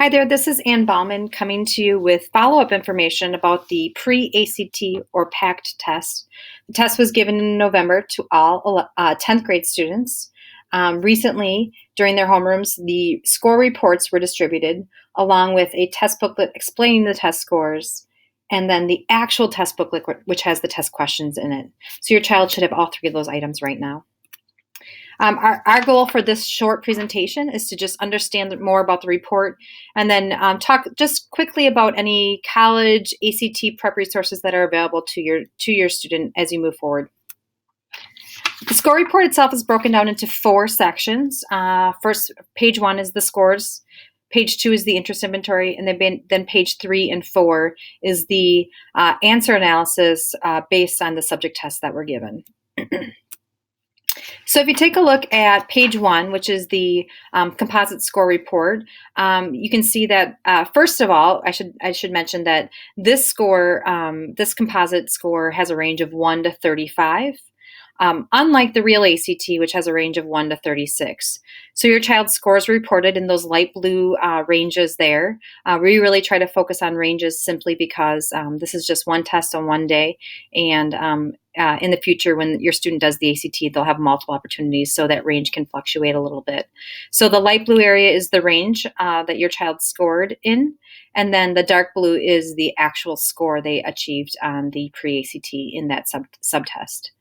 Hi there, this is Ann Bauman coming to you with follow-up information about the pre-ACT or PACT test. The test was given in November to all 10th grade students. Recently, during their homerooms, the score reports were distributed along with a test booklet explaining the test scores and then the actual test booklet which has the test questions in it. So your child should have all three of those items right now. Our goal for this short presentation is to just understand more about the report and then talk just quickly about any college ACT prep resources that are available to your student as you move forward. The score report itself is broken down into 4 sections. First, page 1 is the scores. Page 2 is the interest inventory, and then page 3 and 4 is the answer analysis based on the subject tests that were given. So if you take a look at page 1, which is the composite score report, you can see that first of all, I should mention that this score, this composite score, has a range of 1 to 35. Unlike the real ACT, which has a range of 1 to 36. So your child's scores reported in those light blue ranges there. We really try to focus on ranges simply because this is just one test on one day, and in the future when your student does the ACT, they'll have multiple opportunities, so that range can fluctuate a little bit. So the light blue area is the range that your child scored in, and then the dark blue is the actual score they achieved on the pre-ACT in that subtest.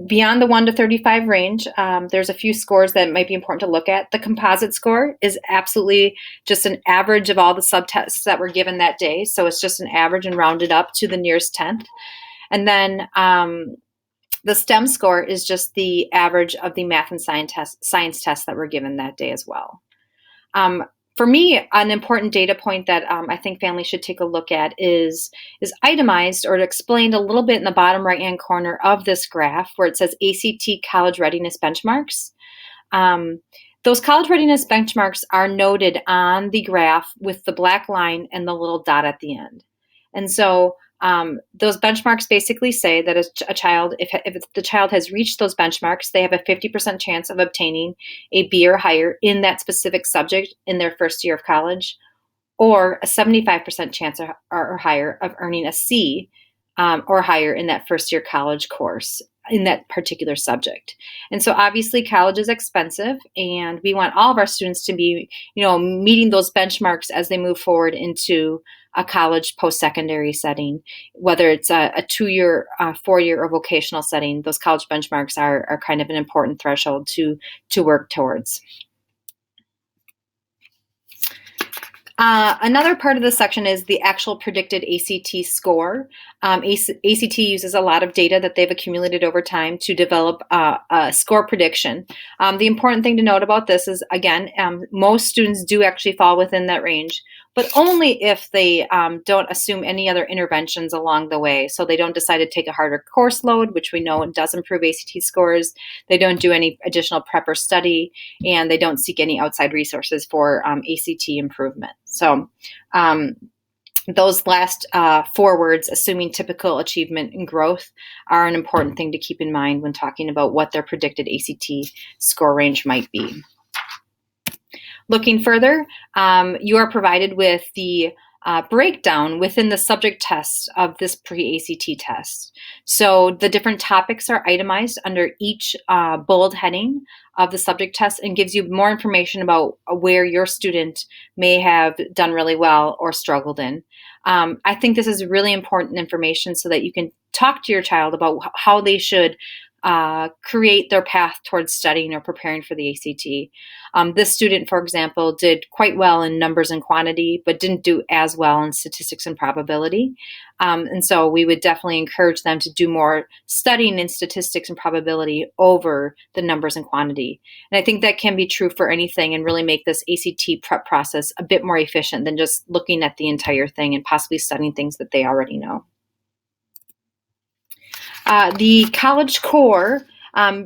Beyond the 1 to 35 range, there's a few scores that might be important to look at. The composite score is absolutely just an average of all the subtests that were given that day. So it's just an average and rounded up to the nearest 10th. And then the STEM score is just the average of the math and science tests that were given that day as well. For me, an important data point that I think families should take a look at is itemized or explained a little bit in the bottom right-hand corner of this graph where it says ACT College Readiness Benchmarks. Those college readiness benchmarks are noted on the graph with the black line and the little dot at the end. And so those benchmarks basically say that a child, if the child has reached those benchmarks, they have a 50% chance of obtaining a B or higher in that specific subject in their first year of college, or a 75% chance or higher of earning a C or higher in that first year college course in that particular subject. And so obviously college is expensive, and we want all of our students to be, meeting those benchmarks as they move forward into a college post-secondary setting, whether it's a 2-year, 4-year, or vocational setting. Those college benchmarks are kind of an important threshold to work towards. Another part of the section is the actual predicted ACT score. ACT uses a lot of data that they've accumulated over time to develop a score prediction. The important thing to note about this is, again, most students do actually fall within that range, but only if they don't assume any other interventions along the way. So they don't decide to take a harder course load, which we know does improve ACT scores. They don't do any additional prep or study, and they don't seek any outside resources for ACT improvement. So those last 4 words, assuming typical achievement and growth, are an important thing to keep in mind when talking about what their predicted ACT score range might be. Looking further, you are provided with the breakdown within the subject tests of this pre-ACT test. So the different topics are itemized under each bold heading of the subject test and gives you more information about where your student may have done really well or struggled in. I think this is really important information so that you can talk to your child about how they should create their path towards studying or preparing for the ACT. This student, for example, did quite well in numbers and quantity, but didn't do as well in statistics and probability. And so we would definitely encourage them to do more studying in statistics and probability over the numbers and quantity. And I think that can be true for anything and really make this ACT prep process a bit more efficient than just looking at the entire thing and possibly studying things that they already know. The College Core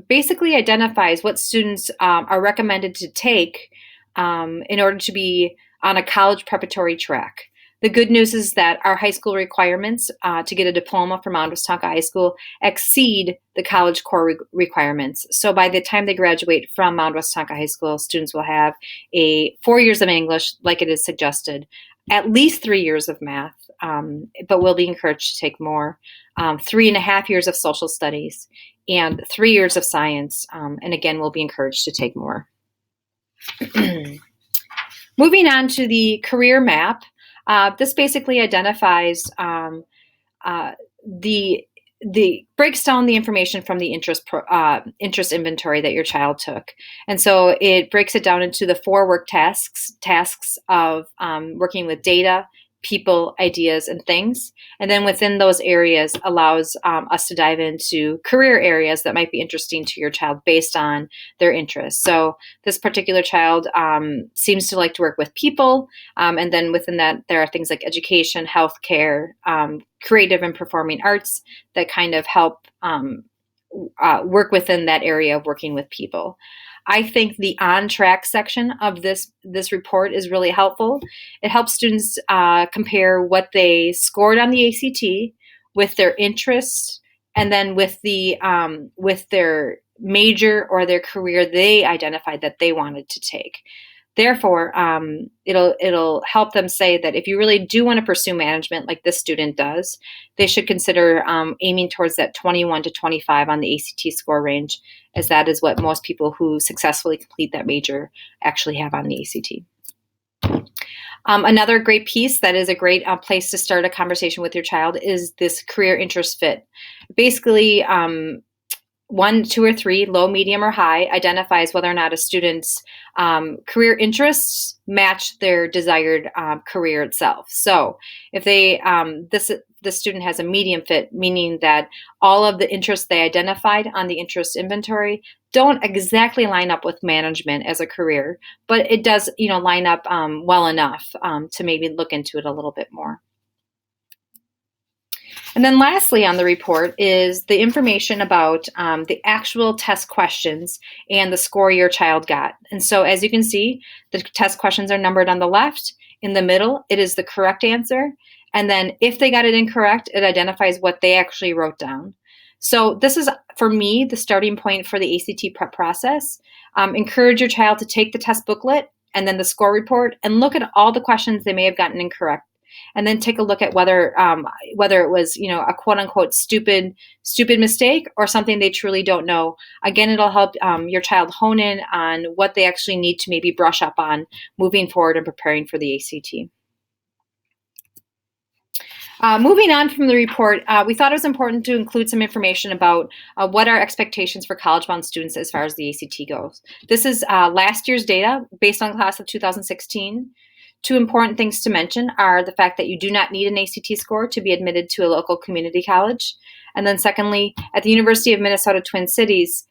basically identifies what students are recommended to take in order to be on a college preparatory track. The good news is that our high school requirements to get a diploma from Mount Westonka High School exceed the College Core requirements. So by the time they graduate from Mount Westonka High School, students will have 4 years of English, like it is suggested, at least 3 years of math, but will be encouraged to take more, 3.5 years of social studies, and 3 years of science, and again, will be encouraged to take more. Moving on to the career map, this basically identifies breaks down the information from the interest inventory that your child took. And so it breaks it down into the 4 work tasks of working with data, people, ideas, and things. And then within those areas allows us to dive into career areas that might be interesting to your child based on their interests. So this particular child seems to like to work with people. And then within that, there are things like education, healthcare, creative and performing arts that kind of help work within that area of working with people. I think the on-track section of this report is really helpful. It helps students compare what they scored on the ACT with their interests, and then with their major or their career they identified that they wanted to take. Therefore, it'll help them say that if you really do want to pursue management like this student does, they should consider aiming towards that 21 to 25 on the ACT score range, as that is what most people who successfully complete that major actually have on the ACT. Another great piece that is a great place to start a conversation with your child is this career interest fit. Basically, 1, 2, or 3, low, medium, or high, identifies whether or not a student's career interests match their desired career itself. So if the student has a medium fit, meaning that all of the interests they identified on the interest inventory don't exactly line up with management as a career, but it does, line up well enough to maybe look into it a little bit more. And then lastly on the report is the information about the actual test questions and the score your child got. And so as you can see, the test questions are numbered on the left. In the middle, it is the correct answer. And then if they got it incorrect, it identifies what they actually wrote down. So this is, for me, the starting point for the ACT prep process. Encourage your child to take the test booklet and then the score report and look at all the questions they may have gotten incorrect. And then take a look at whether it was, a quote unquote stupid mistake or something they truly don't know. Again, it'll help your child hone in on what they actually need to maybe brush up on moving forward and preparing for the ACT. Moving on from the report, we thought it was important to include some information about what are expectations for college-bound students as far as the ACT goes. This is last year's data based on class of 2016. 2 important things to mention are the fact that you do not need an ACT score to be admitted to a local community college. And then secondly, at the University of Minnesota Twin Cities,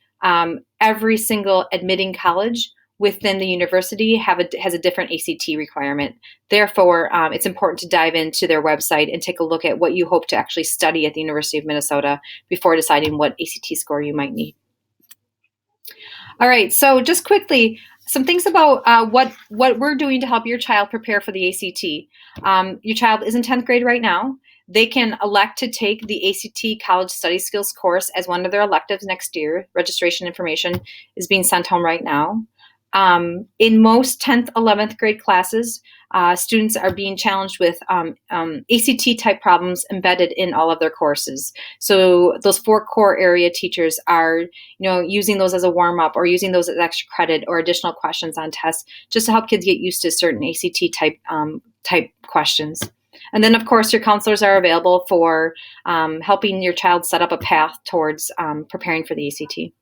every single admitting college within the university has a different ACT requirement. Therefore, it's important to dive into their website and take a look at what you hope to actually study at the University of Minnesota before deciding what ACT score you might need. All right, so just quickly, some things about what we're doing to help your child prepare for the ACT. Your child is in 10th grade right now. They can elect to take the ACT College Study Skills course as one of their electives next year. Registration information is being sent home right now. In most 10th, 11th grade classes, students are being challenged with ACT type problems embedded in all of their courses. So those 4 core area teachers are, using those as a warm up or using those as extra credit or additional questions on tests just to help kids get used to certain ACT type questions. And then, of course, your counselors are available for helping your child set up a path towards preparing for the ACT.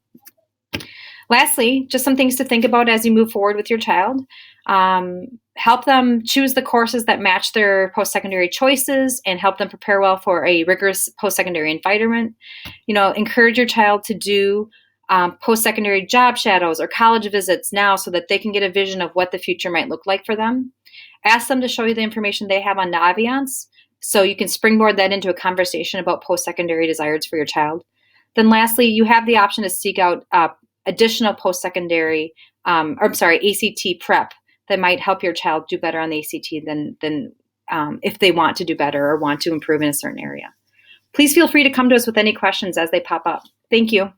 Lastly, just some things to think about as you move forward with your child. Help them choose the courses that match their post-secondary choices and help them prepare well for a rigorous post-secondary environment. Encourage your child to do post-secondary job shadows or college visits now so that they can get a vision of what the future might look like for them. Ask them to show you the information they have on Naviance so you can springboard that into a conversation about post-secondary desires for your child. Then lastly, you have the option to seek out additional post-secondary, ACT prep that might help your child do better on the ACT than if they want to do better or want to improve in a certain area. Please feel free to come to us with any questions as they pop up. Thank you.